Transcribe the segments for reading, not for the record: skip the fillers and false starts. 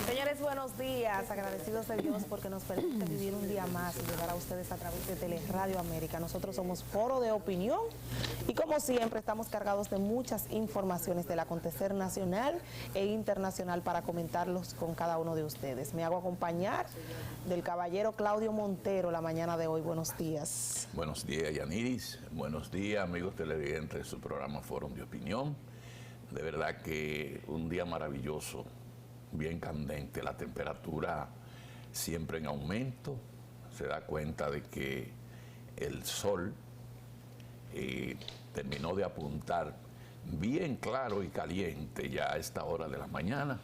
Señores, buenos días. Agradecidos de Dios porque nos permite vivir un día más y llegar a ustedes a través de Teleradio América. Nosotros somos Foro de Opinión y como siempre estamos cargados de muchas informaciones del acontecer nacional e internacional para comentarlos con cada uno de ustedes. Me hago acompañar del caballero Claudio Montero la mañana de hoy. Buenos días. Buenos días, Yaniris. Buenos días, amigos televidentes de su programa Foro de Opinión. De verdad que un día maravilloso, bien candente, la temperatura siempre en aumento. Se da cuenta de que el sol terminó de apuntar bien claro y caliente ya a esta hora de la mañana,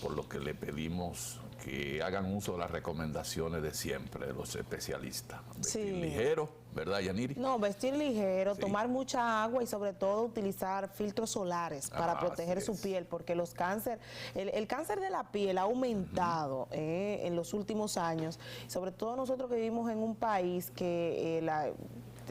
por lo que le pedimos que hagan uso de las recomendaciones de siempre de los especialistas. Vestir ligero, ¿verdad, Yaniri? No, vestir ligero, tomar mucha agua y sobre todo utilizar filtros solares para proteger su piel, porque los cáncer, el cáncer de la piel ha aumentado en los últimos años, sobre todo nosotros que vivimos en un país que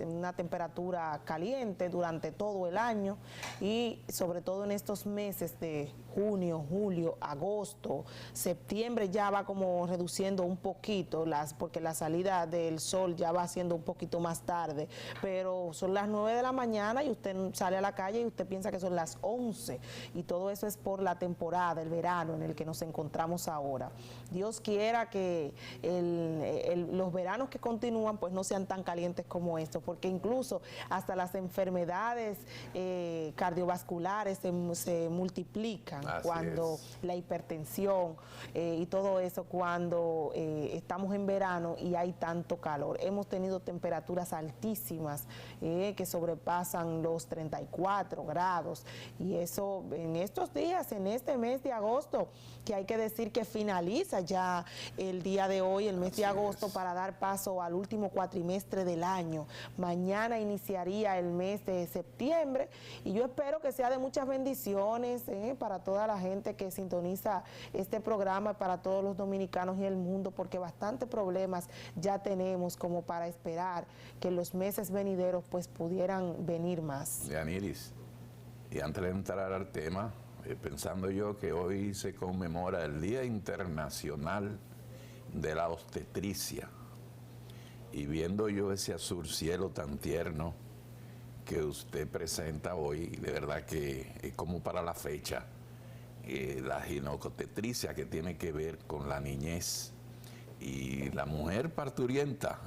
una temperatura caliente durante todo el año y sobre todo en estos meses de junio, julio, agosto, septiembre ya va como reduciendo un poquito porque la salida del sol ya va siendo un poquito más tarde, pero son las 9 de la mañana y usted sale a la calle y usted piensa que son las 11 y todo eso es por la temporada, el verano en el que nos encontramos ahora. Dios quiera que los veranos que continúan pues no sean tan calientes como estos, porque incluso hasta las enfermedades cardiovasculares se multiplican cuando la hipertensión y todo eso cuando estamos en verano y hay tanto calor. Hemos tenido temperaturas altísimas que sobrepasan los 34 grados y eso en estos días, en este mes de agosto, que hay que decir que finaliza ya el día de hoy, el mes de agosto, para dar paso al último cuatrimestre del año. Mañana iniciaría el mes de septiembre y yo espero que sea de muchas bendiciones para toda la gente que sintoniza este programa, para todos los dominicanos y el mundo, porque bastantes problemas ya tenemos como para esperar que los meses venideros pues pudieran venir más. Yaniris, y antes de entrar al tema, pensando yo que hoy se conmemora el Día Internacional de la Obstetricia, y viendo yo ese azul cielo tan tierno que usted presenta hoy, de verdad que es como para la fecha, la ginecobstetricia, que tiene que ver con la niñez y la mujer parturienta.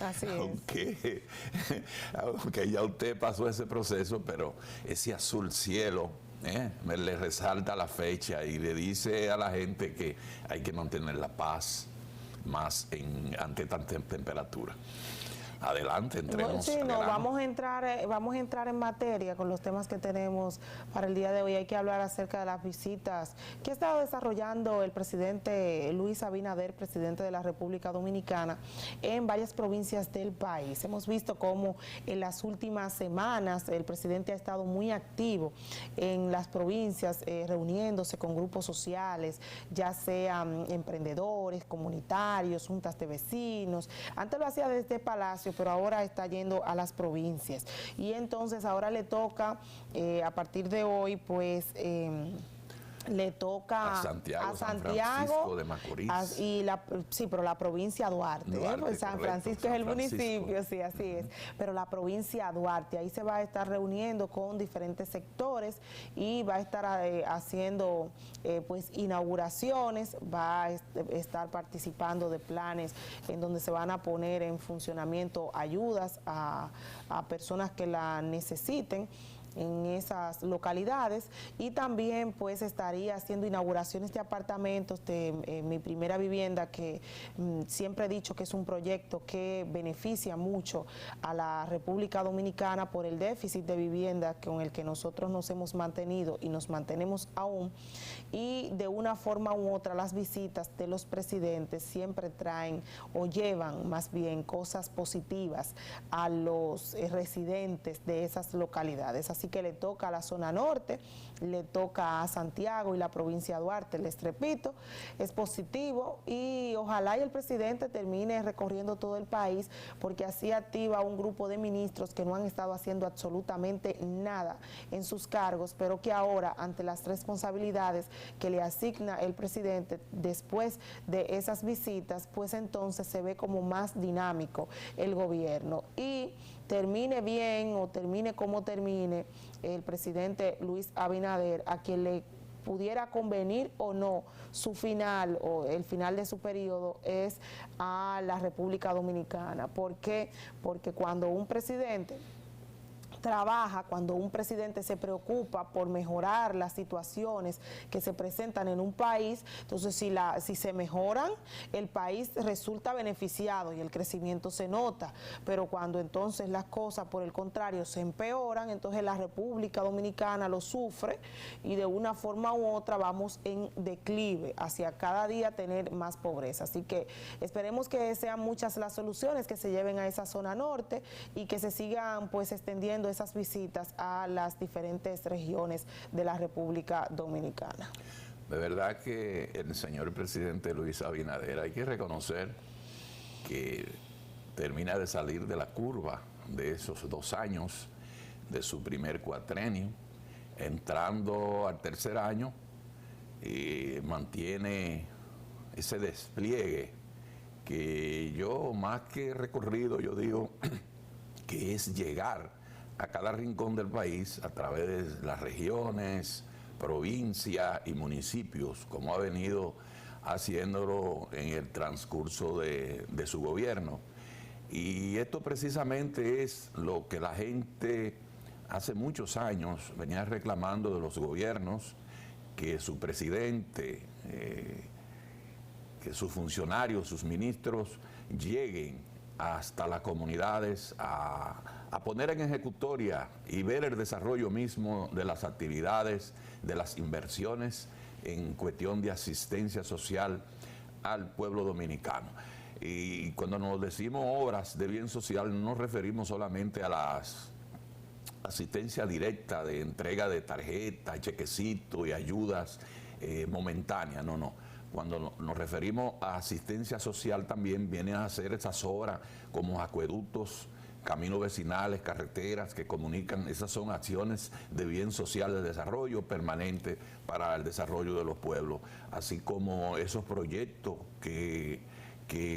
Así es. Aunque ya usted pasó ese proceso, pero ese azul cielo me le resalta la fecha y le dice a la gente que hay que mantener la paz más ante tanta temperatura. Adelante, entremos. Sí, no, vamos a entrar en materia con los temas que tenemos para el día de hoy. Hay que hablar acerca de las visitas que ha estado desarrollando el presidente Luis Abinader, presidente de la República Dominicana, en varias provincias del país. Hemos visto cómo en las últimas semanas el presidente ha estado muy activo en las provincias, reuniéndose con grupos sociales, ya sean emprendedores, comunitarios, juntas de vecinos. Antes lo hacía desde Palacio, pero ahora está yendo a las provincias. Y entonces ahora le toca, a partir de hoy, pues le toca a Santiago, San Francisco de Macorís. Sí, pero la provincia Duarte, pues San Francisco es el municipio, sí, así es. Pero la provincia Duarte, ahí se va a estar reuniendo con diferentes sectores y va a estar haciendo pues inauguraciones, va a estar participando de planes en donde se van a poner en funcionamiento ayudas a personas que la necesiten en esas localidades, y también pues estaría haciendo inauguraciones de apartamentos de Mi Primera Vivienda, que siempre he dicho que es un proyecto que beneficia mucho a la República Dominicana por el déficit de vivienda con el que nosotros nos hemos mantenido y nos mantenemos aún, y de una forma u otra las visitas de los presidentes siempre traen o llevan más bien cosas positivas a los residentes de esas localidades. Así que le toca a la zona norte, le toca a Santiago y la provincia de Duarte. Les repito, es positivo y ojalá y el presidente termine recorriendo todo el país, porque así activa un grupo de ministros que no han estado haciendo absolutamente nada en sus cargos, pero que ahora, ante las responsabilidades que le asigna el presidente después de esas visitas, pues entonces se ve como más dinámico el gobierno. Y termine bien o termine como termine el presidente Luis Abinader, a quien le pudiera convenir o no su final o el final de su periodo, es a la República Dominicana. ¿Por qué? Porque cuando un presidente trabaja, cuando un presidente se preocupa por mejorar las situaciones que se presentan en un país, entonces si se mejoran, el país resulta beneficiado y el crecimiento se nota, pero cuando entonces las cosas por el contrario se empeoran, entonces la República Dominicana lo sufre y de una forma u otra vamos en declive hacia cada día tener más pobreza. Así que esperemos que sean muchas las soluciones que se lleven a esa zona norte y que se sigan pues extendiendo esas visitas a las diferentes regiones de la República Dominicana. De verdad que el señor presidente Luis Abinader, hay que reconocer que termina de salir de la curva de esos 2 años de su primer cuatrenio, entrando al tercer año, y mantiene ese despliegue que yo, más que recorrido, yo digo que es llegar a cada rincón del país a través de las regiones, provincias y municipios, como ha venido haciéndolo en el transcurso de su gobierno. Y esto precisamente es lo que la gente hace muchos años venía reclamando de los gobiernos, que su presidente, que sus funcionarios, sus ministros lleguen hasta las comunidades a poner en ejecutoria y ver el desarrollo mismo de las actividades, de las inversiones en cuestión de asistencia social al pueblo dominicano. Y cuando nos decimos obras de bien social, no nos referimos solamente a las asistencia directa de entrega de tarjetas, chequecitos y ayudas momentáneas, no. Cuando nos referimos a asistencia social también vienen a hacer esas obras como acueductos, caminos vecinales, carreteras que comunican. Esas son acciones de bien social, de desarrollo permanente para el desarrollo de los pueblos, así como esos proyectos que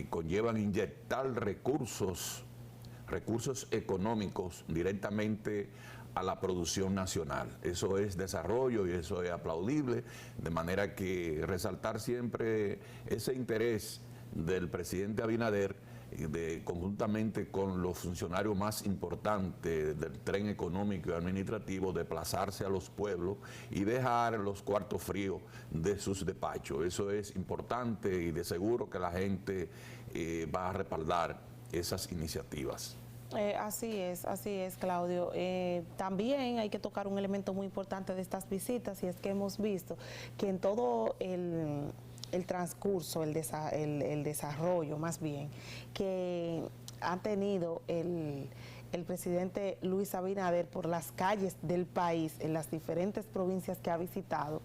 conllevan inyectar recursos económicos directamente a la producción nacional. Eso es desarrollo y eso es aplaudible, de manera que resaltar siempre ese interés del presidente Abinader conjuntamente con los funcionarios más importantes del tren económico y administrativo, desplazarse a los pueblos y dejar los cuartos fríos de sus despachos. Eso es importante y de seguro que la gente va a respaldar esas iniciativas. Así es, Claudio. También hay que tocar un elemento muy importante de estas visitas, y es que hemos visto que en todo el transcurso, el desarrollo más bien, que ha tenido el presidente Luis Abinader por las calles del país, en las diferentes provincias que ha visitado,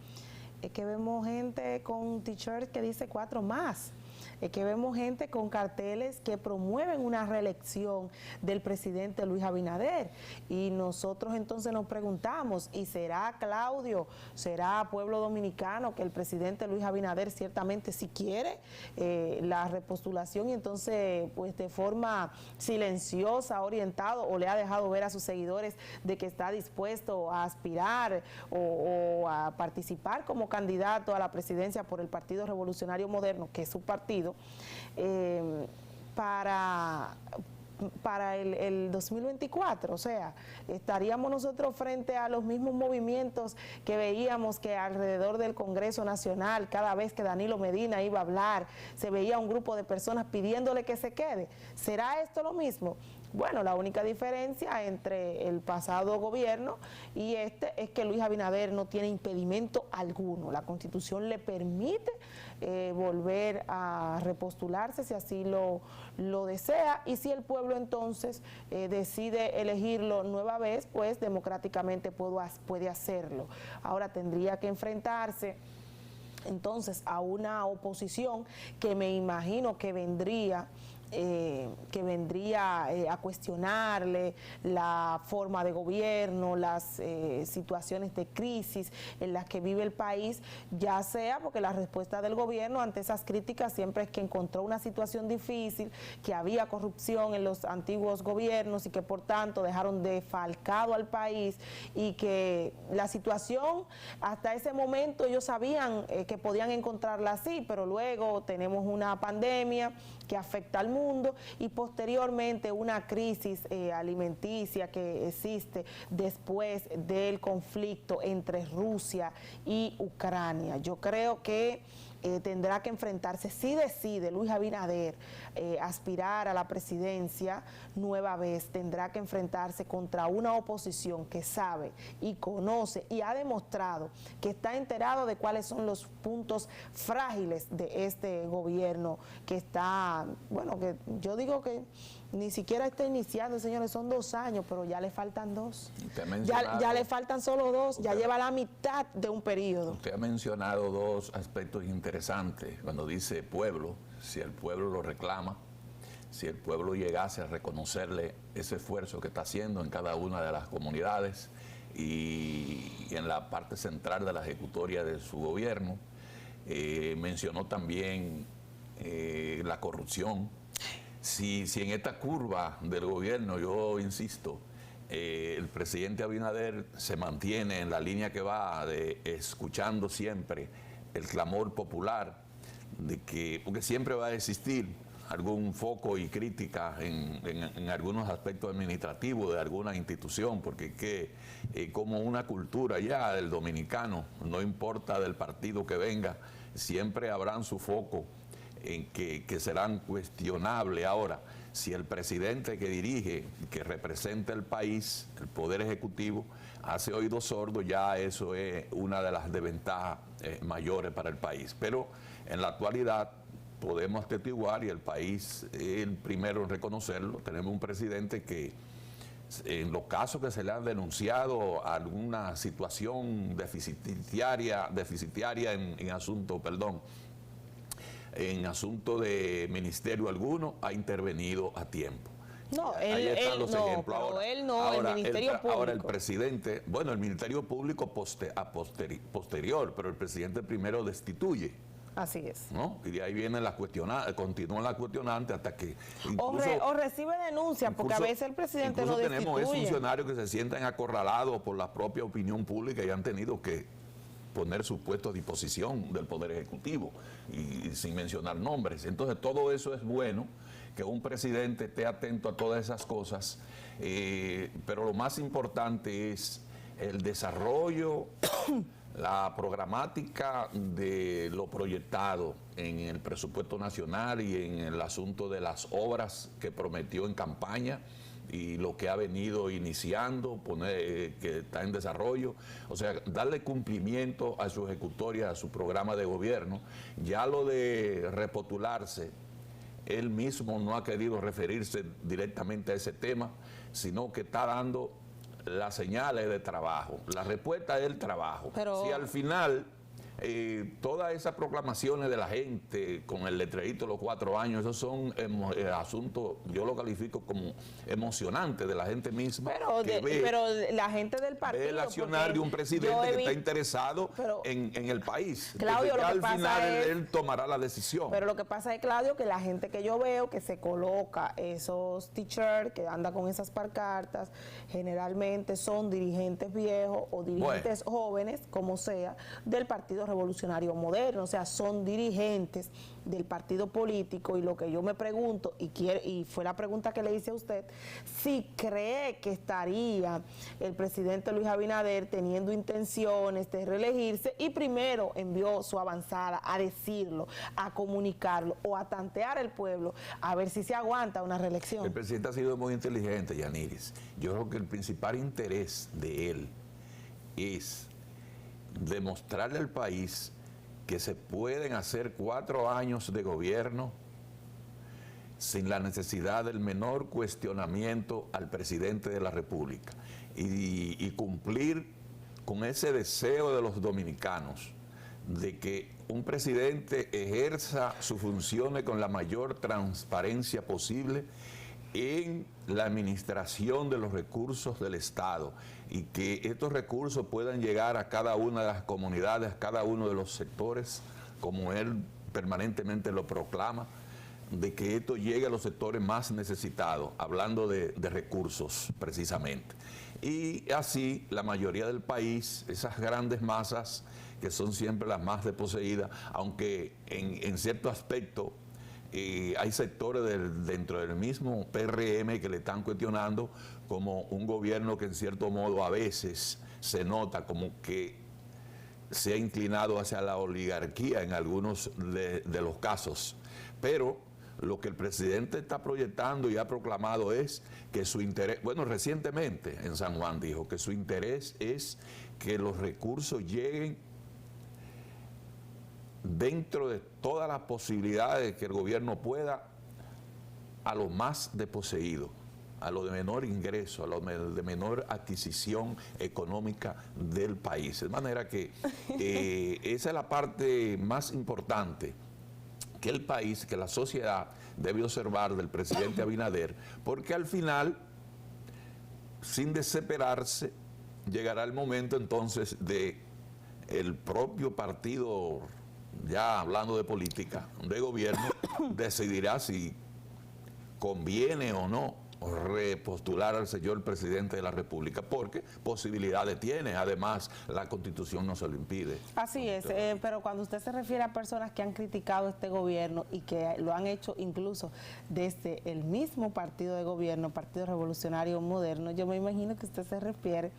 es que vemos gente con t-shirt que dice 4 más. Que vemos gente con carteles que promueven una reelección del presidente Luis Abinader, y nosotros entonces nos preguntamos, ¿y será, Claudio, será pueblo dominicano que el presidente Luis Abinader ciertamente si quiere la repostulación, y entonces pues de forma silenciosa ha orientado o le ha dejado ver a sus seguidores de que está dispuesto a aspirar o a participar como candidato a la presidencia por el Partido Revolucionario Moderno, que es su partido, para el 2024? O sea, estaríamos nosotros frente a los mismos movimientos que veíamos que alrededor del Congreso Nacional, cada vez que Danilo Medina iba a hablar, se veía un grupo de personas pidiéndole que se quede. ¿Será esto lo mismo? Bueno, la única diferencia entre el pasado gobierno y este es que Luis Abinader no tiene impedimento alguno. La Constitución le permite volver a repostularse si así lo desea, y si el pueblo entonces decide elegirlo nueva vez, pues democráticamente puede hacerlo. Ahora tendría que enfrentarse entonces a una oposición que me imagino que vendría a cuestionarle la forma de gobierno, las situaciones de crisis en las que vive el país, ya sea porque la respuesta del gobierno ante esas críticas siempre es que encontró una situación difícil, que había corrupción en los antiguos gobiernos y que por tanto dejaron defalcado al país, y que la situación hasta ese momento ellos sabían que podían encontrarla así, pero luego tenemos una pandemia que afecta al mundo y posteriormente una crisis alimenticia que existe después del conflicto entre Rusia y Ucrania. Yo creo que tendrá que enfrentarse, si decide Luis Abinader aspirar a la presidencia nueva vez, tendrá que enfrentarse contra una oposición que sabe y conoce y ha demostrado que está enterado de cuáles son los puntos frágiles de este gobierno que está, bueno, que yo digo que ni siquiera está iniciando, señores, son 2 años, pero ya le faltan 2. Ya le faltan solo 2, ya lleva la mitad de un periodo. Usted ha mencionado 2 aspectos interesantes. Cuando dice pueblo, si el pueblo lo reclama, si el pueblo llegase a reconocerle ese esfuerzo que está haciendo en cada una de las comunidades y en la parte central de la ejecutoria de su gobierno, mencionó también la corrupción. Si en esta curva del gobierno, yo insisto, el presidente Abinader se mantiene en la línea que va, de escuchando siempre el clamor popular, de que, porque siempre va a existir algún foco y crítica en algunos aspectos administrativos de alguna institución, porque como una cultura ya del dominicano, no importa del partido que venga, siempre habrán su foco en que serán cuestionables. Ahora, si el presidente que dirige, que representa el país, el Poder Ejecutivo, hace oídos sordos, ya eso es una de las desventajas mayores para el país. Pero en la actualidad podemos atestiguar, y el país es el primero en reconocerlo, tenemos un presidente que en los casos que se le han denunciado alguna situación deficitaria en asunto de ministerio alguno, ha intervenido a tiempo. No, el Ministerio Público. Ahora el presidente, bueno, el Ministerio Público posterior, pero el presidente primero destituye. Así es. ¿No? Y de ahí vienen las cuestionantes, continúan las cuestionantes hasta que incluso, o recibe denuncias, porque a veces el presidente no destituye. Tenemos funcionarios que se sienten acorralados por la propia opinión pública y han tenido que poner su puesto a disposición del Poder Ejecutivo, y sin mencionar nombres. Entonces todo eso es bueno, que un presidente esté atento a todas esas cosas, pero lo más importante es el desarrollo, la programática de lo proyectado en el presupuesto nacional y en el asunto de las obras que prometió en campaña y lo que ha venido iniciando, que está en desarrollo, o sea, darle cumplimiento a su ejecutoria, a su programa de gobierno. Ya lo de repostularse, él mismo no ha querido referirse directamente a ese tema, sino que está dando las señales de trabajo. La respuesta es el trabajo. Pero si al final todas esas proclamaciones de la gente con el letrerito de los 4 años, esos son asuntos, yo lo califico como emocionantes de la gente misma. Pero la gente del partido, ve el accionar de un presidente que está interesado en el país. Claudio, al final él tomará la decisión. Pero lo que pasa es, Claudio, que la gente que yo veo que se coloca esos t-shirts, que anda con esas pancartas, generalmente son dirigentes viejos o dirigentes jóvenes, como sea, del Partido Partido Revolucionario Moderno, o sea, son dirigentes del partido político, y lo que yo me pregunto, y fue la pregunta que le hice a usted, si cree que estaría el presidente Luis Abinader teniendo intenciones de reelegirse, y primero envió su avanzada a decirlo, a comunicarlo o a tantear al pueblo, a ver si se aguanta una reelección. El presidente ha sido muy inteligente, Yaniris. Yo creo que el principal interés de él es demostrarle al país que se pueden hacer 4 años de gobierno sin la necesidad del menor cuestionamiento al presidente de la República y cumplir con ese deseo de los dominicanos de que un presidente ejerza sus funciones con la mayor transparencia posible en la administración de los recursos del Estado, y que estos recursos puedan llegar a cada una de las comunidades, a cada uno de los sectores, como él permanentemente lo proclama, de que esto llegue a los sectores más necesitados, hablando de recursos precisamente. Y así la mayoría del país, esas grandes masas que son siempre las más desposeídas, aunque en cierto aspecto hay sectores dentro del mismo PRM que le están cuestionando como un gobierno que en cierto modo a veces se nota como que se ha inclinado hacia la oligarquía en algunos de los casos. Pero lo que el presidente está proyectando y ha proclamado es que su interés, bueno, recientemente en San Juan dijo que su interés es que los recursos lleguen dentro de todas las posibilidades que el gobierno pueda a los más desposeídos, a los de menor ingreso, a los de menor adquisición económica del país. De manera que esa es la parte más importante que el país, que la sociedad debe observar del presidente Abinader, porque al final, sin desesperarse, llegará el momento entonces de el propio partido, ya hablando de política, de gobierno, decidirá si conviene o no repostular al señor presidente de la República, porque posibilidades tiene, además la Constitución no se lo impide. Así es, pero cuando usted se refiere a personas que han criticado este gobierno y que lo han hecho incluso desde el mismo partido de gobierno, Partido Revolucionario Moderno, yo me imagino que usted se refiere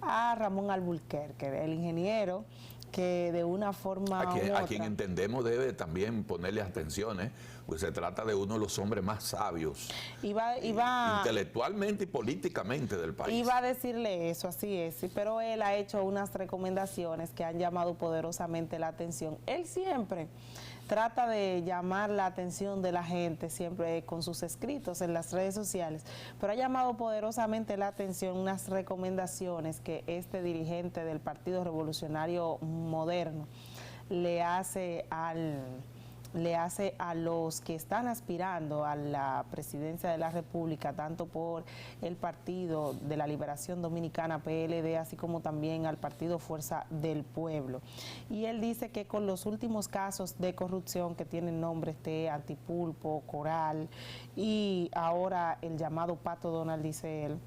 a Ramón Alburquerque, el ingeniero que de una forma a quien entendemos debe también ponerle atención, pues se trata de uno de los hombres más sabios intelectualmente y políticamente del país. Iba a decirle eso, así es, pero él ha hecho unas recomendaciones que han llamado poderosamente la atención. Él siempre trata de llamar la atención de la gente, siempre con sus escritos en las redes sociales, pero ha llamado poderosamente la atención unas recomendaciones que este dirigente del Partido Revolucionario Moderno le hace a los que están aspirando a la presidencia de la República, tanto por el Partido de la Liberación Dominicana, PLD, así como también al Partido Fuerza del Pueblo. Y él dice que con los últimos casos de corrupción que tienen nombres de Antipulpo, Coral y ahora el llamado Pato Donald, dice él,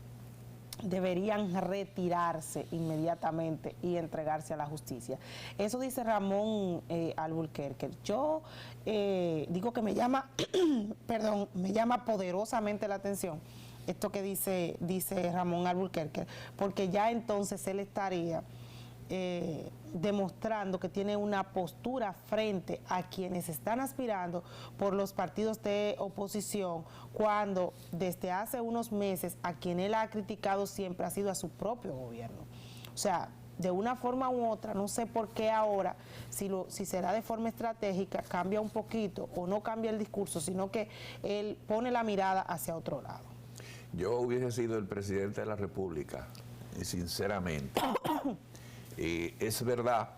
deberían retirarse inmediatamente y entregarse a la justicia. Eso dice Ramón Alburquerque. Yo digo que me llama, perdón, me llama poderosamente la atención esto que dice Ramón Alburquerque, porque ya entonces él estaría demostrando que tiene una postura frente a quienes están aspirando por los partidos de oposición, cuando desde hace unos meses a quien él ha criticado siempre ha sido a su propio gobierno. O sea, de una forma u otra, no sé por qué ahora, si será de forma estratégica, cambia un poquito o no cambia el discurso, sino que él pone la mirada hacia otro lado. Yo hubiese sido el presidente de la República, y sinceramente, es verdad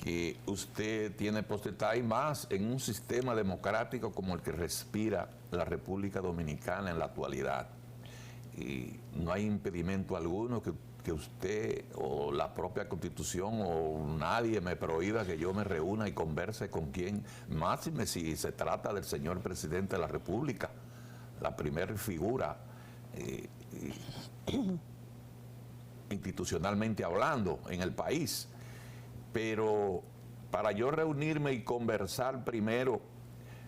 que usted tiene potestad y más en un sistema democrático como el que respira la República Dominicana en la actualidad. Y no hay impedimento alguno que usted o la propia Constitución o nadie me prohíba que yo me reúna y converse con quien, máxime si se trata del señor presidente de la República, la primera figura institucionalmente hablando en el país. pero para yo reunirme y conversar primero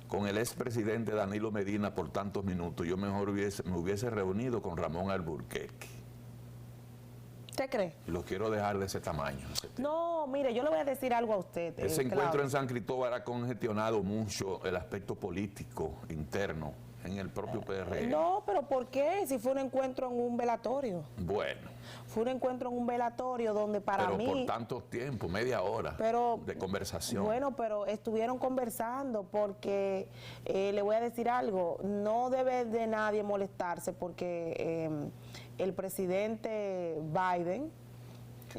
con el expresidente Danilo Medina por tantos minutos, yo mejor me hubiese reunido con Ramón Alburquerque. ¿Usted cree? Lo quiero dejar de ese tamaño. No, mire, yo le voy a decir algo a usted. Ese encuentro Claudio. en San Cristóbal ha congestionado mucho el aspecto político interno en el propio PRM. No, pero ¿por qué? Si fue un encuentro en un velatorio. Bueno. Fue un encuentro en un velatorio donde para pero mí... por tanto tiempo, media hora de conversación. Bueno, pero estuvieron conversando porque, le voy a decir algo, no debe de nadie molestarse porque el presidente Biden...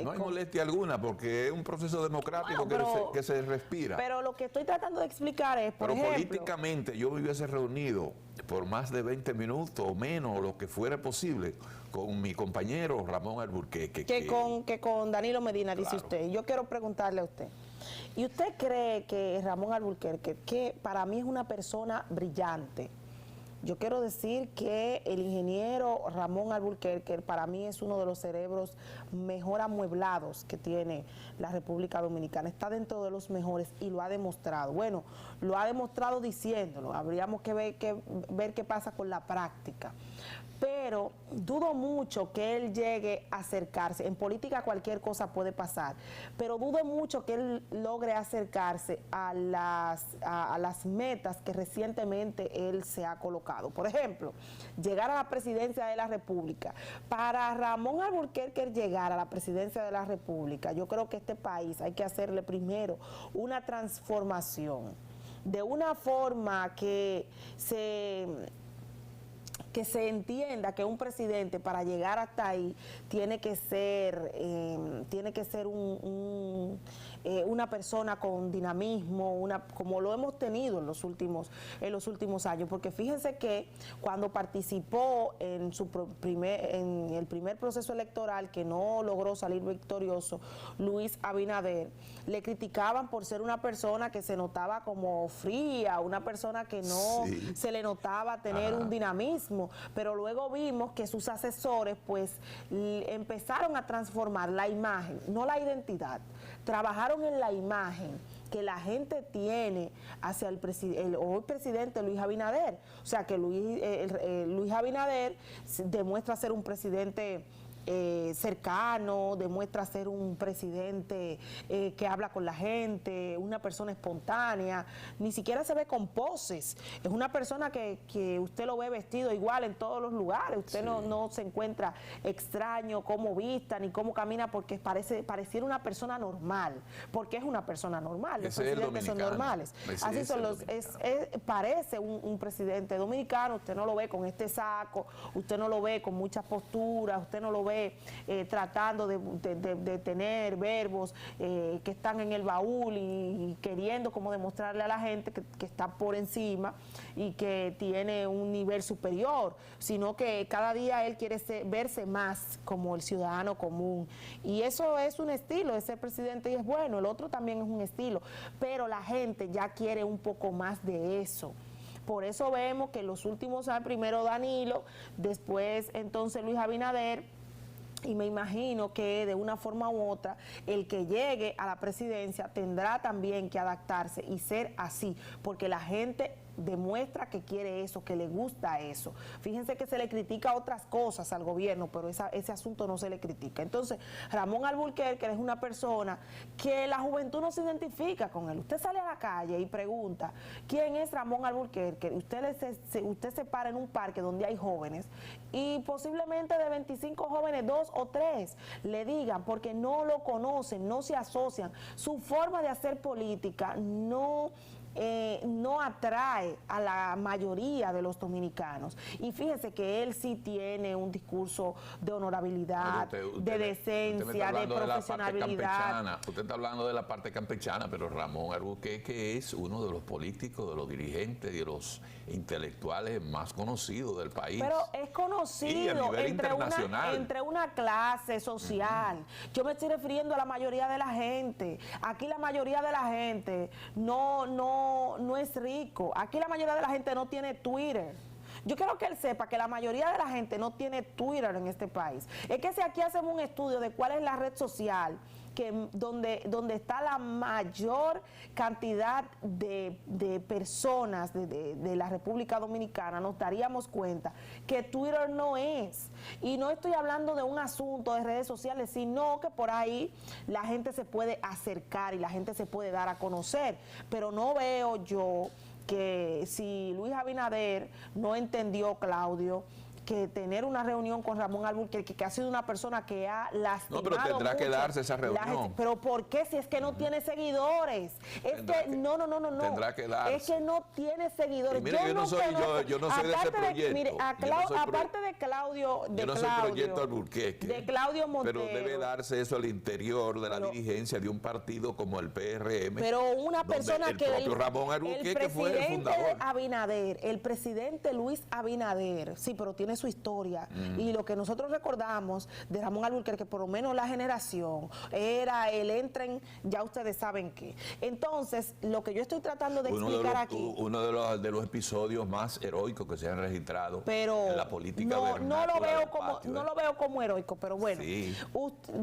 No hay molestia alguna porque es un proceso democrático que se respira. Pero lo que estoy tratando de explicar es, por ejemplo... políticamente yo me hubiese reunido por más de 20 minutos o menos, o lo que fuera posible, con mi compañero Ramón Alburquerque. Que con Danilo Medina, claro. Dice usted. Yo quiero preguntarle a usted. ¿Y usted cree que Ramón Alburquerque, que para mí es una persona brillante? Yo quiero decir que el ingeniero Ramón Alburquerque para mí es uno de los cerebros mejor amueblados que tiene la República Dominicana. Está dentro de los mejores y lo ha demostrado. Bueno, lo ha demostrado diciéndolo. Habríamos que ver qué pasa con la práctica. Pero dudo mucho que él llegue a acercarse. En política cualquier cosa puede pasar, pero dudo mucho que él logre acercarse a las metas que recientemente él se ha colocado. Por ejemplo, llegar a la presidencia de la República. Para Ramón Alburquerque llegar a la presidencia de la República, yo creo que este país hay que hacerle primero una transformación de una forma que se entienda que un presidente para llegar hasta ahí tiene que ser una persona con dinamismo, como lo hemos tenido en los últimos años, porque fíjense que cuando participó en el primer proceso electoral que no logró salir victorioso, Luis Abinader, le criticaban por ser una persona que se notaba como fría, una persona que no se le notaba tener un dinamismo. Pero luego vimos que sus asesores pues empezaron a transformar la imagen, no la identidad, trabajaron en la imagen que la gente tiene hacia el hoy presidente Luis Abinader. O sea que Luis Abinader demuestra ser un presidente cercano, demuestra ser un presidente que habla con la gente, una persona espontánea, ni siquiera se ve con poses, es una persona que usted lo ve vestido igual en todos los lugares, usted no se encuentra extraño cómo vista ni cómo camina, porque pareciera una persona normal, porque es una persona normal, los presidentes son normales, así son parece un presidente dominicano, usted no lo ve con este saco, usted no lo ve con muchas posturas, usted no lo ve tratando de tener verbos que están en el baúl y queriendo como demostrarle a la gente que está por encima y que tiene un nivel superior, sino que cada día él quiere verse más como el ciudadano común, y eso es un estilo, ese presidente, y es bueno, el otro también es un estilo, pero la gente ya quiere un poco más de eso. Por eso vemos que en los últimos años, primero Danilo, después entonces Luis Abinader, y me imagino que de una forma u otra el que llegue a la presidencia tendrá también que adaptarse y ser así, porque la gente demuestra que quiere eso, que le gusta eso. Fíjense que se le critica otras cosas al gobierno, pero ese asunto no se le critica. Entonces, Ramón Alburquerque es una persona que la juventud no se identifica con él. Usted sale a la calle y pregunta, ¿quién es Ramón Alburquerque? Usted se para en un parque donde hay jóvenes y posiblemente de 25 jóvenes, 2 o 3 le digan, porque no lo conocen, no se asocian. Su forma de hacer política no atrae a la mayoría de los dominicanos, y fíjese que él sí tiene un discurso de honorabilidad, de decencia, de profesionalidad. Usted está hablando de la parte campechana, pero Ramón Alburquerque es uno de los políticos, de los dirigentes y de los intelectuales más conocidos del país. Pero es conocido entre una clase social. Yo me estoy refiriendo a la mayoría de la gente. Aquí la mayoría de la gente no es rico. Aquí la mayoría de la gente no tiene Twitter. Yo quiero que él sepa que la mayoría de la gente no tiene Twitter en este país. Es que si aquí hacemos un estudio de cuál es la red social donde está la mayor cantidad de personas de la República Dominicana, nos daríamos cuenta que Twitter no es. Y no estoy hablando de un asunto de redes sociales, sino que por ahí la gente se puede acercar y la gente se puede dar a conocer. Pero no veo yo que si Luis Abinader no entendió, Claudio, que tener una reunión con Ramón Alburquerque, que ha sido una persona que ha lastimado. No, pero tendrá que darse esa reunión. Pero ¿por qué? Si es que no tiene seguidores. Es que no. Tendrá que darse. Es que no tiene seguidores. Mire, yo no soy de ese proyecto. Mire, aparte de Claudio, yo no soy proyecto Alburquerque. De Claudio Montero. Pero debe darse eso al interior de la dirigencia de un partido como el PRM. Pero una persona el propio Ramón Alburquerque fue el fundador. Abinader, el presidente Luis Abinader, sí, pero tiene su historia, y lo que nosotros recordamos de Ramón Alburquerque, por lo menos la generación, era el entren, ya ustedes saben qué. Entonces, lo que yo estoy tratando de explicar aquí... Uno de los episodios más heroicos que se han registrado en la política no lo veo como heroico, pero bueno, sí.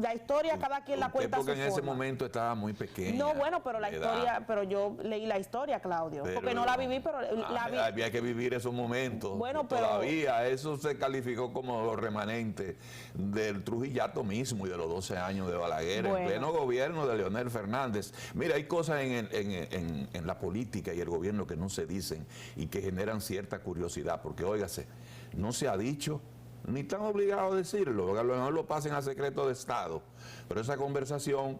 La historia cada quien la cuenta a su porque en forma. ese momento estaba muy pequeña. No, bueno, pero la historia, pero yo leí la historia, Claudio, porque no la viví, pero la vi. Había que vivir esos momentos. Bueno, pero todavía eso se calificó como remanente del Trujillato mismo y de los 12 años de Balaguer, en pleno gobierno de Leonel Fernández. Mira, hay cosas en la política y el gobierno que no se dicen y que generan cierta curiosidad, porque óigase, no se ha dicho, ni están obligados a decirlo, porque a lo mejor lo pasen a secreto de Estado, pero esa conversación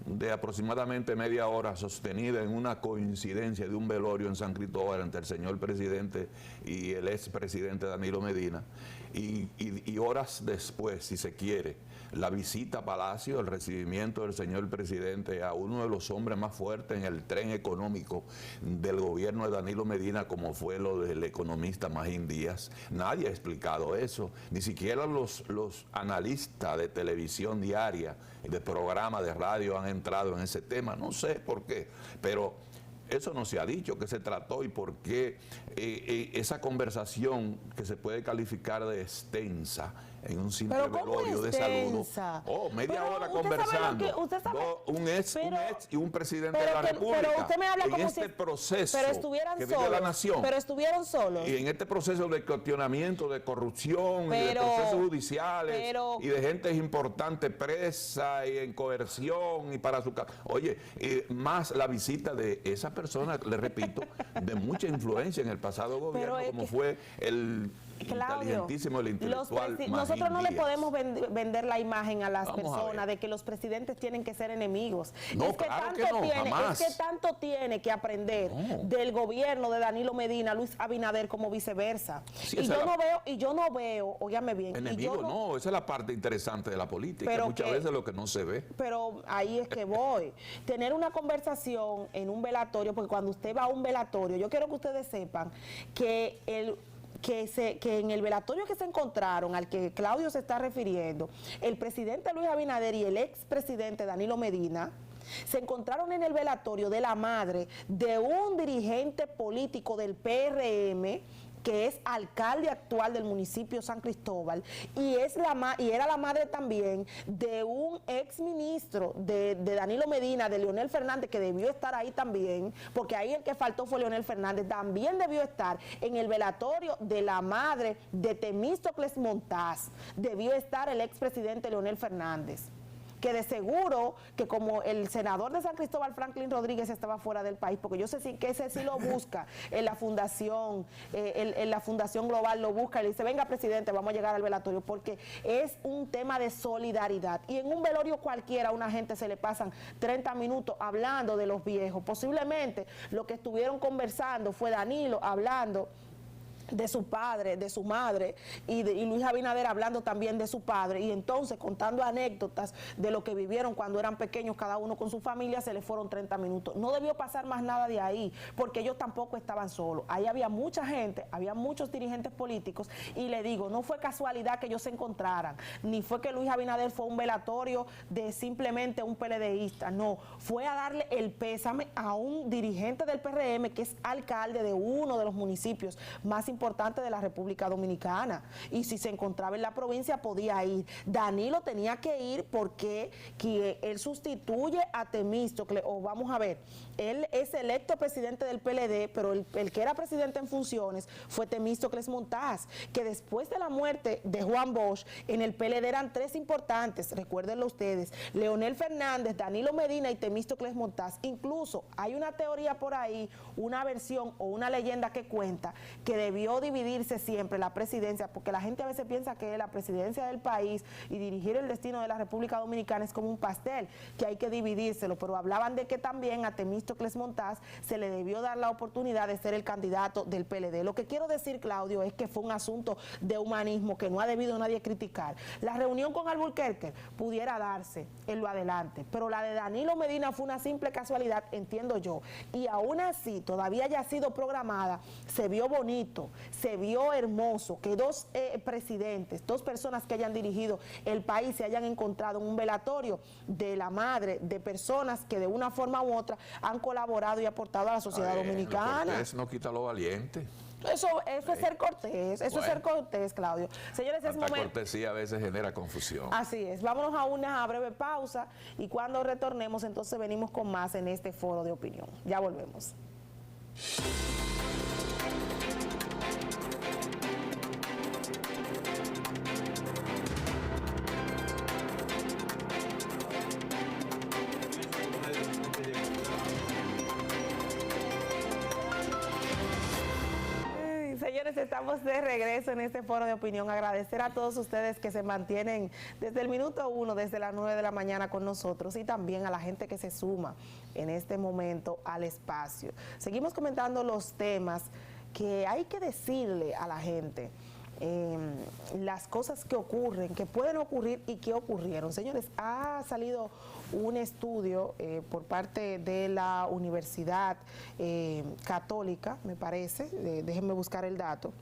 de aproximadamente media hora sostenida en una coincidencia de un velorio en San Cristóbal entre el señor presidente y el expresidente Danilo Medina, y horas después, si se quiere, la visita a Palacio, el recibimiento del señor presidente a uno de los hombres más fuertes en el tren económico del gobierno de Danilo Medina, como fue lo del economista Magín Díaz. Nadie ha explicado eso, ni siquiera los analistas de televisión diaria, de programa de radio han entrado en ese tema, no sé por qué, pero eso no se ha dicho, qué se trató y por qué esa conversación que se puede calificar de extensa en un simple velorio de saludo. Media hora conversando. Un ex y un presidente de la República. Pero usted me habla en como este proceso que solos, vive la nación. Pero estuvieron solos. Y en este proceso de cuestionamiento, de corrupción, y de procesos judiciales, y de gente importante presa y en coerción y para su casa. Oye, más la visita de esa persona, le repito, de mucha influencia en el pasado gobierno, como fue el inteligentísimo, el intelectual nosotros no le podemos vender la imagen a las personas de que los presidentes tienen que ser enemigos. No, es que claro tanto que no, tiene, jamás. Es que tanto tiene que aprender del gobierno de Danilo Medina, Luis Abinader, como viceversa. Sí, y yo no veo, óigame bien. Enemigo, no, esa es la parte interesante de la política, pero muchas veces lo que no se ve. Pero ahí es que voy. Tener una conversación en un velatorio, porque cuando usted va a un velatorio, yo quiero que ustedes sepan que en el velatorio que se encontraron, al que Claudio se está refiriendo, el presidente Luis Abinader y el expresidente Danilo Medina se encontraron en el velatorio de la madre de un dirigente político del PRM, que es alcalde actual del municipio San Cristóbal, y era la madre también de un exministro de Danilo Medina, de Leonel Fernández, que debió estar ahí también, porque ahí el que faltó fue Leonel Fernández, también debió estar en el velatorio de la madre de Temístocles Montaz, debió estar el expresidente Leonel Fernández, que de seguro que como el senador de San Cristóbal, Franklin Rodríguez, estaba fuera del país, porque yo sé que ese sí lo busca en la fundación, en la Fundación Global lo busca y le dice, venga presidente, vamos a llegar al velatorio, porque es un tema de solidaridad. Y en un velorio cualquiera a una gente se le pasan 30 minutos hablando de los viejos. Posiblemente lo que estuvieron conversando fue Danilo hablando de su padre, de su madre, y Luis Abinader hablando también de su padre, y entonces contando anécdotas de lo que vivieron cuando eran pequeños, cada uno con su familia, se les fueron 30 minutos. No debió pasar más nada de ahí, porque ellos tampoco estaban solos. Ahí había mucha gente, había muchos dirigentes políticos, y le digo, no fue casualidad que ellos se encontraran, ni fue que Luis Abinader fue un velatorio de simplemente un PLDista, no, fue a darle el pésame a un dirigente del PRM que es alcalde de uno de los municipios más importantes de la República Dominicana. Y si se encontraba en la provincia, podía ir. Danilo tenía que ir porque él sustituye a Temístocles, o vamos a ver, él es electo presidente del PLD, pero el que era presidente en funciones fue Temístocles Montaz, que después de la muerte de Juan Bosch, en el PLD eran tres importantes, recuérdenlo ustedes, Leonel Fernández, Danilo Medina y Temístocles Montaz. Incluso hay una teoría por ahí, una versión o una leyenda que cuenta que debió dividirse siempre la presidencia, porque la gente a veces piensa que la presidencia del país y dirigir el destino de la República Dominicana es como un pastel, que hay que dividírselo, pero hablaban de que también a Temístocles Montaz se le debió dar la oportunidad de ser el candidato del PLD. Lo que quiero decir, Claudio, es que fue un asunto de humanismo que no ha debido nadie criticar. La reunión con Alburquerque pudiera darse en lo adelante, pero la de Danilo Medina fue una simple casualidad, entiendo yo, y aún así todavía haya sido programada, se vio bonito, se vio hermoso que dos presidentes, dos personas que hayan dirigido el país se hayan encontrado en un velatorio de la madre de personas que de una forma u otra han colaborado y aportado a la sociedad dominicana. Cortés no quita lo valiente. Eso es ser cortés, eso es ser cortés, Claudio. Señores, es momento. La cortesía a veces genera confusión. Así es, vámonos a una breve pausa y cuando retornemos entonces venimos con más en este foro de opinión. Ya volvemos. Señores, estamos de regreso en este foro de opinión. Agradecer a todos ustedes que se mantienen desde el minuto 1, desde las 9 de la mañana con nosotros, y también a la gente que se suma en este momento al espacio. Seguimos comentando los temas que hay que decirle a la gente. Las cosas que ocurren, que pueden ocurrir y que ocurrieron. Señores, ha salido un estudio por parte de la Universidad Católica, me parece, déjenme buscar el dato.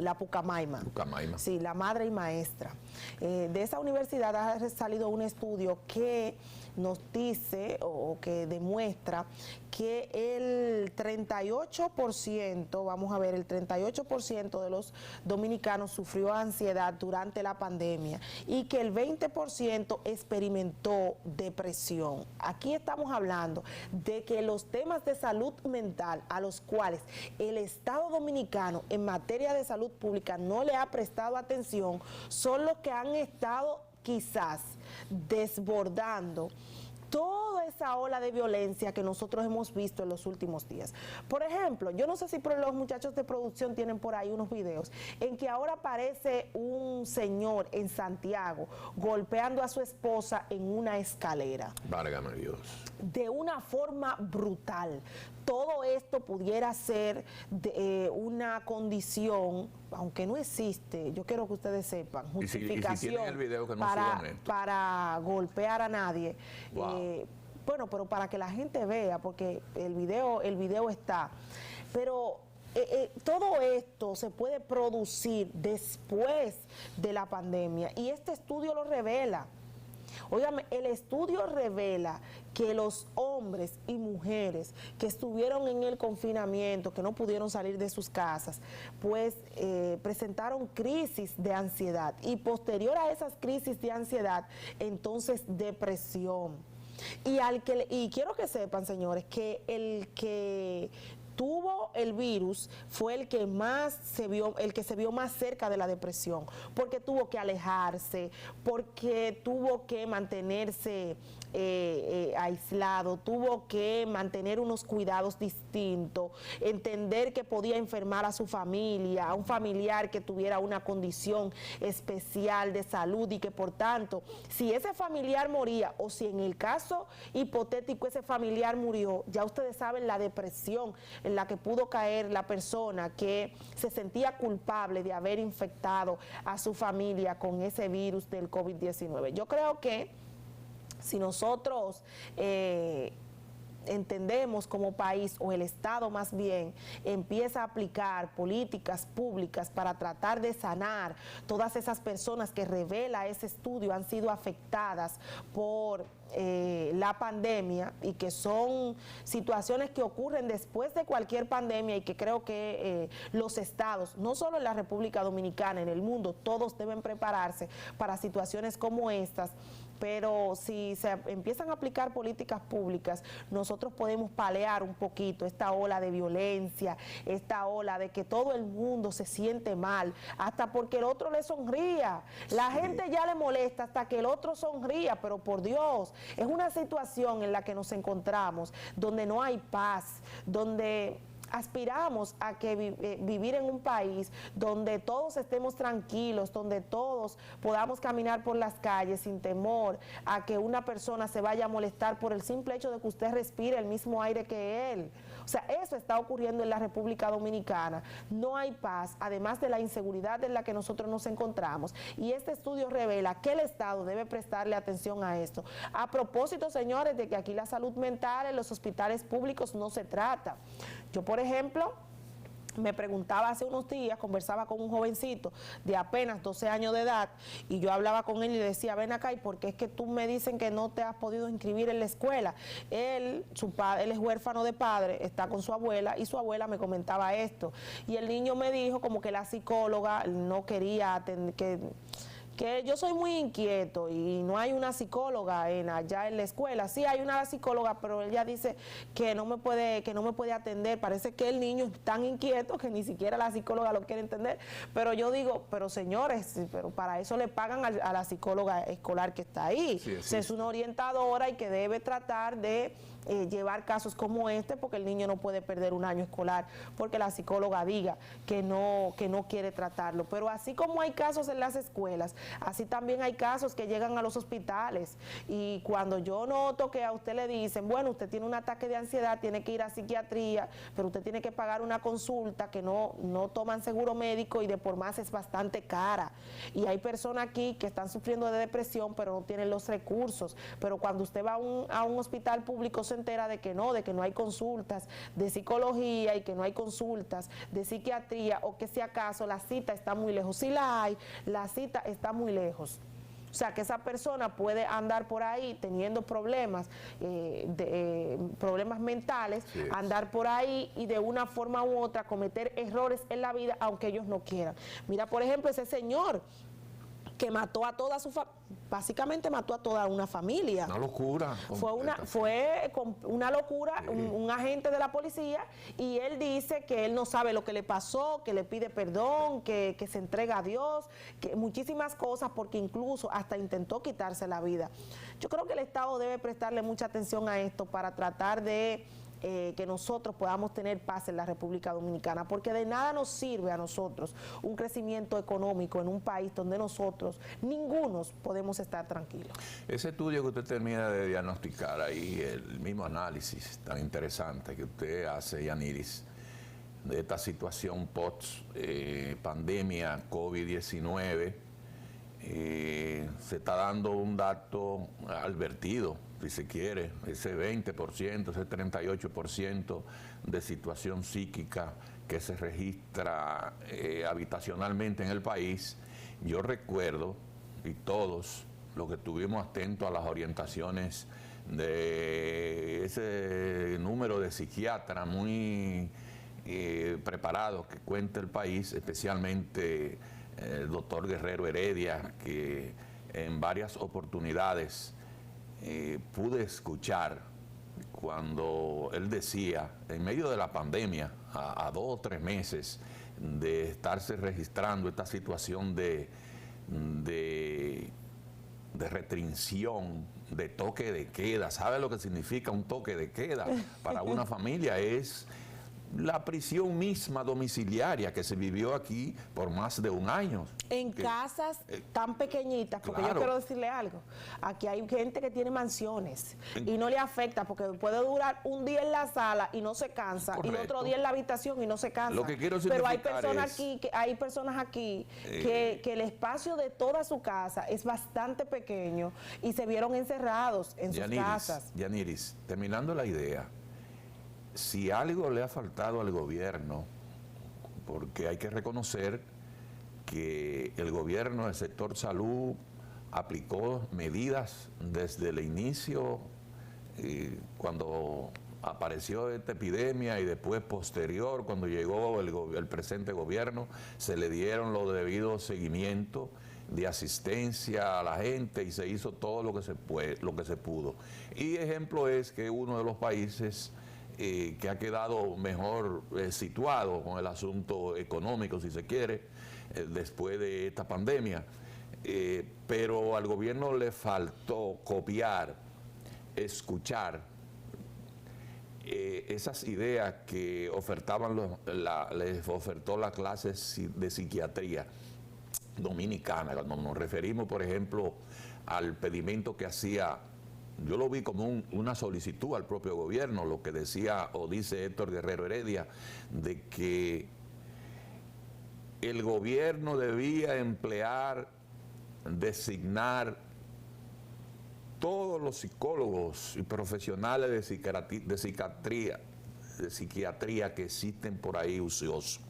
La Pucamaima. Pucamaima. Sí, la madre y maestra. De esa universidad ha salido un estudio que nos dice o que demuestra que el 38%, vamos a ver, el 38% de los dominicanos sufrió ansiedad durante la pandemia y que el 20% experimentó depresión. Aquí estamos hablando de que los temas de salud mental a los cuales el Estado dominicano en materia de salud pública no le ha prestado atención son los que han estado quizás desbordando toda esa ola de violencia que nosotros hemos visto en los últimos días. Por ejemplo, yo no sé si los muchachos de producción tienen por ahí unos videos en que ahora aparece un señor en Santiago golpeando a su esposa en una escalera. Válgame Dios. De una forma brutal. Todo esto pudiera ser una condición, aunque no existe, yo quiero que ustedes sepan, justificación y si tienen el video que no para golpear a nadie. Wow. Bueno, pero para que la gente vea, porque el video está. Pero todo esto se puede producir después de la pandemia y este estudio lo revela. Óigame, el estudio revela que los hombres y mujeres que estuvieron en el confinamiento, que no pudieron salir de sus casas, pues presentaron crisis de ansiedad y posterior a esas crisis de ansiedad, entonces depresión. Y quiero que sepan, señores, que el que tuvo el virus fue el que se vio más cerca de la depresión, porque tuvo que alejarse, porque tuvo que mantenerse aislado, tuvo que mantener unos cuidados distintos, entender que podía enfermar a su familia, a un familiar que tuviera una condición especial de salud y que por tanto, si ese familiar moría o si en el caso hipotético ese familiar murió, ya ustedes saben la depresión en la que pudo caer la persona que se sentía culpable de haber infectado a su familia con ese virus del COVID-19. Yo creo que si nosotros entendemos como país, o el Estado más bien, empieza a aplicar políticas públicas para tratar de sanar todas esas personas que revela ese estudio han sido afectadas por la pandemia, y que son situaciones que ocurren después de cualquier pandemia, y que creo que los estados, no solo en la República Dominicana, en el mundo, todos deben prepararse para situaciones como estas. Pero si se empiezan a aplicar políticas públicas, nosotros podemos paliar un poquito esta ola de violencia, esta ola de que todo el mundo se siente mal, hasta porque el otro le sonría. La gente ya le molesta hasta que el otro sonría, pero por Dios, es una situación en la que nos encontramos, donde no hay paz, donde aspiramos a que vivir en un país donde todos estemos tranquilos, donde todos podamos caminar por las calles sin temor a que una persona se vaya a molestar por el simple hecho de que usted respire el mismo aire que él. O sea, eso está ocurriendo en la República Dominicana. No hay paz, además de la inseguridad en la que nosotros nos encontramos. Y este estudio revela que el Estado debe prestarle atención a esto. A propósito, señores, de que aquí la salud mental en los hospitales públicos no se trata. Yo, por ejemplo, me preguntaba hace unos días, conversaba con un jovencito de apenas 12 años de edad, y yo hablaba con él y le decía, ven acá, ¿y por qué es que tú me dicen que no te has podido inscribir en la escuela? Él es huérfano de padre, está con su abuela, y su abuela me comentaba esto. Y el niño me dijo como que la psicóloga no quería atender, que yo soy muy inquieto y no hay una psicóloga allá en la escuela. Sí hay una psicóloga, pero ella dice que no me puede atender. Parece que el niño es tan inquieto que ni siquiera la psicóloga lo quiere entender. Pero yo digo, pero señores, pero para eso le pagan a la psicóloga escolar que está ahí. Sí, sí. Es una orientadora y que debe tratar de llevar casos como este, porque el niño no puede perder un año escolar porque la psicóloga diga que no quiere tratarlo. Pero así como hay casos en las escuelas, así también hay casos que llegan a los hospitales, y cuando yo noto que a usted le dicen, bueno, usted tiene un ataque de ansiedad, tiene que ir a psiquiatría, pero usted tiene que pagar una consulta que no toman seguro médico, y de por más es bastante cara, y hay personas aquí que están sufriendo de depresión pero no tienen los recursos. Pero cuando usted va a un hospital público se entera de que no hay consultas de psicología, y que no hay consultas de psiquiatría, o que si acaso la cita está muy lejos. Si la hay, la cita está muy lejos. O sea, que esa persona puede andar por ahí teniendo problemas, problemas mentales, sí, andar por ahí y de una forma u otra cometer errores en la vida, aunque ellos no quieran. Mira, por ejemplo, ese señor que mató a toda su básicamente mató a toda una familia. Una locura. Fue una locura, sí. Un agente de la policía, y él dice que él no sabe lo que le pasó, que le pide perdón, que se entrega a Dios, que muchísimas cosas, porque incluso hasta intentó quitarse la vida. Yo creo que el Estado debe prestarle mucha atención a esto para tratar de que nosotros podamos tener paz en la República Dominicana, porque de nada nos sirve a nosotros un crecimiento económico en un país donde nosotros, ninguno, podemos estar tranquilos. Ese estudio que usted termina de diagnosticar ahí, el mismo análisis tan interesante que usted hace, Yaniris, de esta situación post-pandemia COVID-19, se está dando un dato advertido, si se quiere, ese 20%, ese 38% de situación psíquica que se registra habitacionalmente en el país. Yo recuerdo, y todos los que estuvimos atentos a las orientaciones de ese número de psiquiatras muy preparados que cuenta el país, especialmente el doctor Guerrero Heredia, que en varias oportunidades pude escuchar cuando él decía, en medio de la pandemia, a 2 o 3 meses de estarse registrando esta situación de restricción, de toque de queda. ¿Sabe lo que significa un toque de queda? Para una familia es la prisión misma domiciliaria que se vivió aquí por más de un año. En casas tan pequeñitas, porque claro. yo quiero decirle algo, aquí hay gente que tiene mansiones y no le afecta porque puede durar un día en la sala y no se cansa, correcto. y otro día en la habitación y no se cansa. Lo que quiero Pero hay significar personas es, aquí, que el espacio de toda su casa es bastante pequeño y se vieron encerrados en sus casas. Yaniris, terminando la idea, si algo le ha faltado al gobierno, porque hay que reconocer que el gobierno del sector salud aplicó medidas desde el inicio, cuando apareció esta epidemia, y después posterior, cuando llegó el presente gobierno, se le dieron los debidos seguimientos de asistencia a la gente y se hizo todo lo que se pudo. Y ejemplo es que uno de los países que ha quedado mejor situado con el asunto económico, si se quiere, después de esta pandemia, pero al gobierno le faltó copiar, escuchar esas ideas que ofertaban les ofertó la clase de psiquiatría dominicana. Cuando nos referimos, por ejemplo, al pedimento que hacía, yo lo vi como una solicitud al propio gobierno, lo que decía o dice Héctor Guerrero Heredia, de que el gobierno debía emplear, designar todos los psicólogos y profesionales de psiquiatría que existen por ahí ociosos,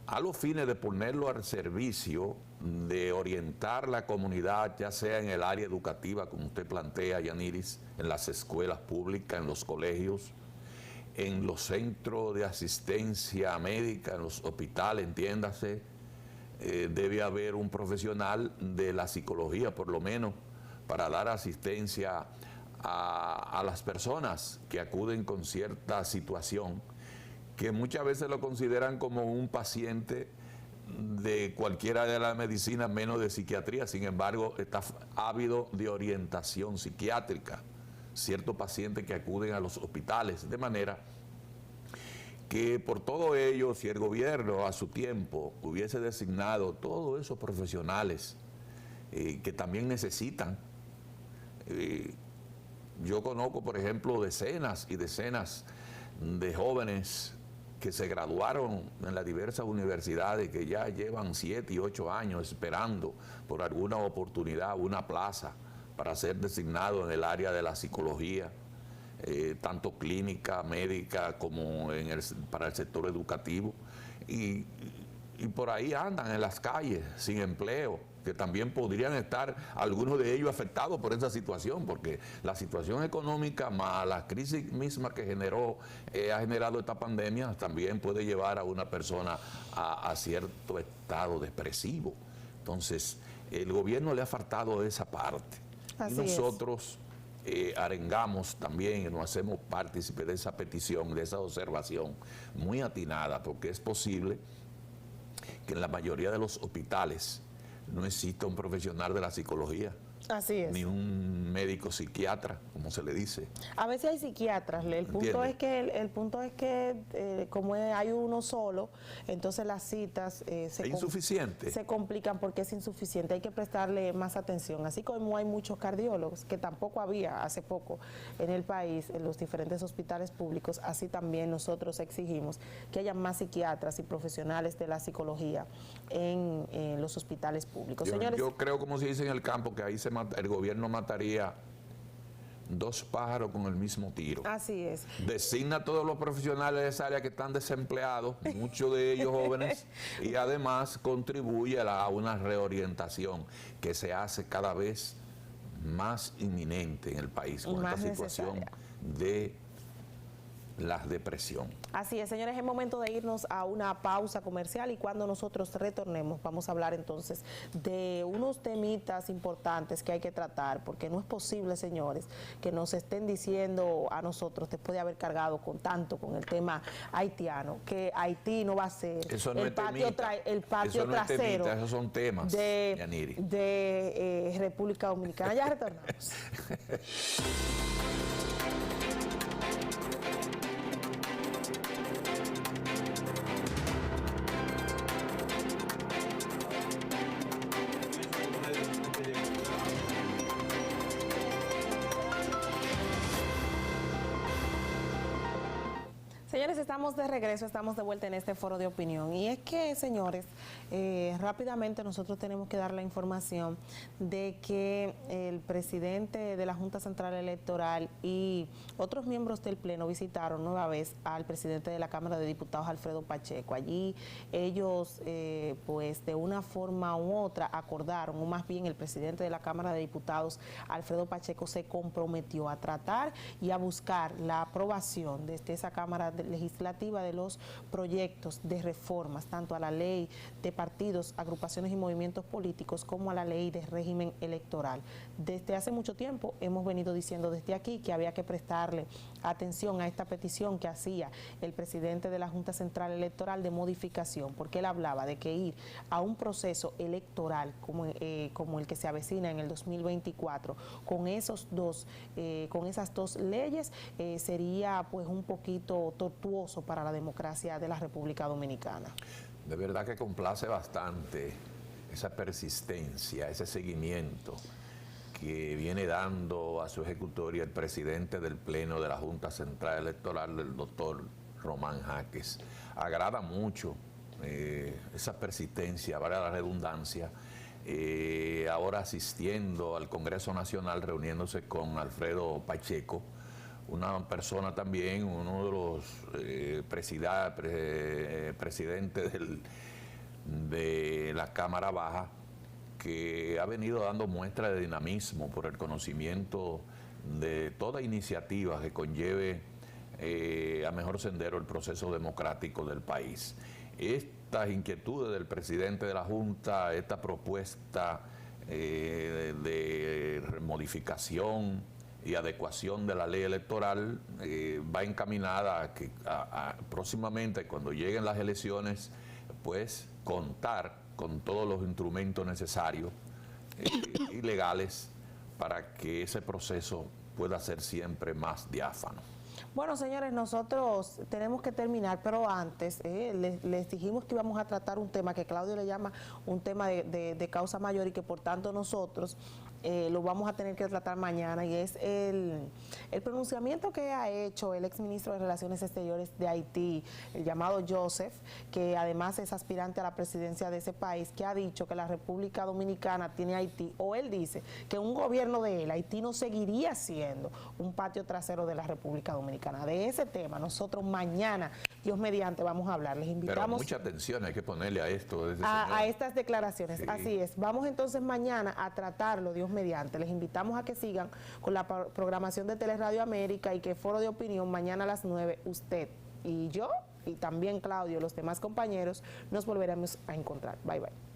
a los fines de ponerlo al servicio de orientar la comunidad, ya sea en el área educativa, como usted plantea, Yaniris, en las escuelas públicas, en los colegios, en los centros de asistencia médica, en los hospitales, entiéndase. Debe haber un profesional de la psicología, por lo menos, para dar asistencia a las personas que acuden con cierta situación, que muchas veces lo consideran como un paciente de cualquiera de las medicinas, menos de psiquiatría. Sin embargo, está ávido de orientación psiquiátrica ciertos pacientes que acuden a los hospitales, de manera que por todo ello, si el gobierno a su tiempo hubiese designado todos esos profesionales que también necesitan, yo conozco, por ejemplo, decenas y decenas de jóvenes que se graduaron en las diversas universidades, que ya llevan 7 y 8 años esperando por alguna oportunidad, una plaza para ser designado en el área de la psicología, tanto clínica, médica, como para el sector educativo. Y por ahí andan en las calles sin empleo, que también podrían estar algunos de ellos afectados por esa situación, porque la situación económica más la crisis misma que ha generado esta pandemia también puede llevar a una persona a cierto estado depresivo. Entonces, el gobierno le ha faltado esa parte. Así y nosotros arengamos también y nos hacemos partícipes de esa petición, de esa observación muy atinada, porque es posible que en la mayoría de los hospitales no exista un profesional de la psicología. Así es. Ni un médico psiquiatra, como se le dice. A veces hay psiquiatras, el punto es que como hay uno solo, entonces las citas se complican porque es insuficiente, hay que prestarle más atención, así como hay muchos cardiólogos, que tampoco había hace poco en el país, en los diferentes hospitales públicos, así también nosotros exigimos que haya más psiquiatras y profesionales de la psicología en los hospitales públicos. Señores, yo creo, como se dice en el campo, que ahí el gobierno mataría 2 pájaros con el mismo tiro. Así es. Designa a todos los profesionales de esa área que están desempleados, muchos de ellos jóvenes, y además contribuye a una reorientación que se hace cada vez más inminente en el país con esta situación de la depresión. Así es, señores, es momento de irnos a una pausa comercial y cuando nosotros retornemos vamos a hablar entonces de unos temitas importantes que hay que tratar, porque no es posible, señores, que nos estén diciendo a nosotros, después de haber cargado con el tema haitiano, que Haití no va a ser el patio trasero, esos son temas de República Dominicana. Ya retornamos. Señores, estamos de regreso, estamos de vuelta en este foro de opinión. Y es que, señores, rápidamente nosotros tenemos que dar la información de que el presidente de la Junta Central Electoral y otros miembros del Pleno visitaron nueva vez al presidente de la Cámara de Diputados, Alfredo Pacheco. Allí ellos, pues de una forma u otra, acordaron, o más bien el presidente de la Cámara de Diputados, Alfredo Pacheco, se comprometió a tratar y a buscar la aprobación desde esa Cámara legislativa de los proyectos de reformas, tanto a la ley de partidos, agrupaciones y movimientos políticos, como a la ley de régimen electoral. Desde hace mucho tiempo hemos venido diciendo desde aquí que había que prestarle atención a esta petición que hacía el presidente de la Junta Central Electoral de modificación, porque él hablaba de que ir a un proceso electoral como el que se avecina en el 2024, con esas dos leyes, sería pues un poquito tortuoso para la democracia de la República Dominicana. De verdad que complace bastante esa persistencia, ese seguimiento que viene dando a su ejecutoria el presidente del Pleno de la Junta Central Electoral, el doctor Román Jaques. Agrada mucho esa persistencia, vale la redundancia, ahora asistiendo al Congreso Nacional, reuniéndose con Alfredo Pacheco, una persona también, uno de los presidentes de la Cámara Baja, que ha venido dando muestra de dinamismo por el conocimiento de toda iniciativa que conlleve a mejor sendero el proceso democrático del país. Estas inquietudes del presidente de la Junta, esta propuesta de modificación y adecuación de la ley electoral va encaminada a que próximamente, cuando lleguen las elecciones, pues contar con todos los instrumentos necesarios y legales para que ese proceso pueda ser siempre más diáfano. Bueno, señores, nosotros tenemos que terminar, pero antes les dijimos que íbamos a tratar un tema que Claudio le llama un tema de causa mayor y que por tanto nosotros lo vamos a tener que tratar mañana, y es el pronunciamiento que ha hecho el exministro de Relaciones Exteriores de Haití, el llamado Joseph, que además es aspirante a la presidencia de ese país, que ha dicho que la República Dominicana tiene Haití, o él dice que un gobierno de él, Haití no seguiría siendo un patio trasero de la República Dominicana. De ese tema nosotros mañana, Dios mediante, vamos a hablar. Les invitamos. Pero mucha atención hay que ponerle a esto. A estas declaraciones, sí. Así es. Vamos entonces mañana a tratarlo, Dios mediante. Les invitamos a que sigan con la programación de Teleradio América, y que Foro de Opinión mañana a las 9, usted y yo, y también Claudio, los demás compañeros, nos volveremos a encontrar. Bye, bye.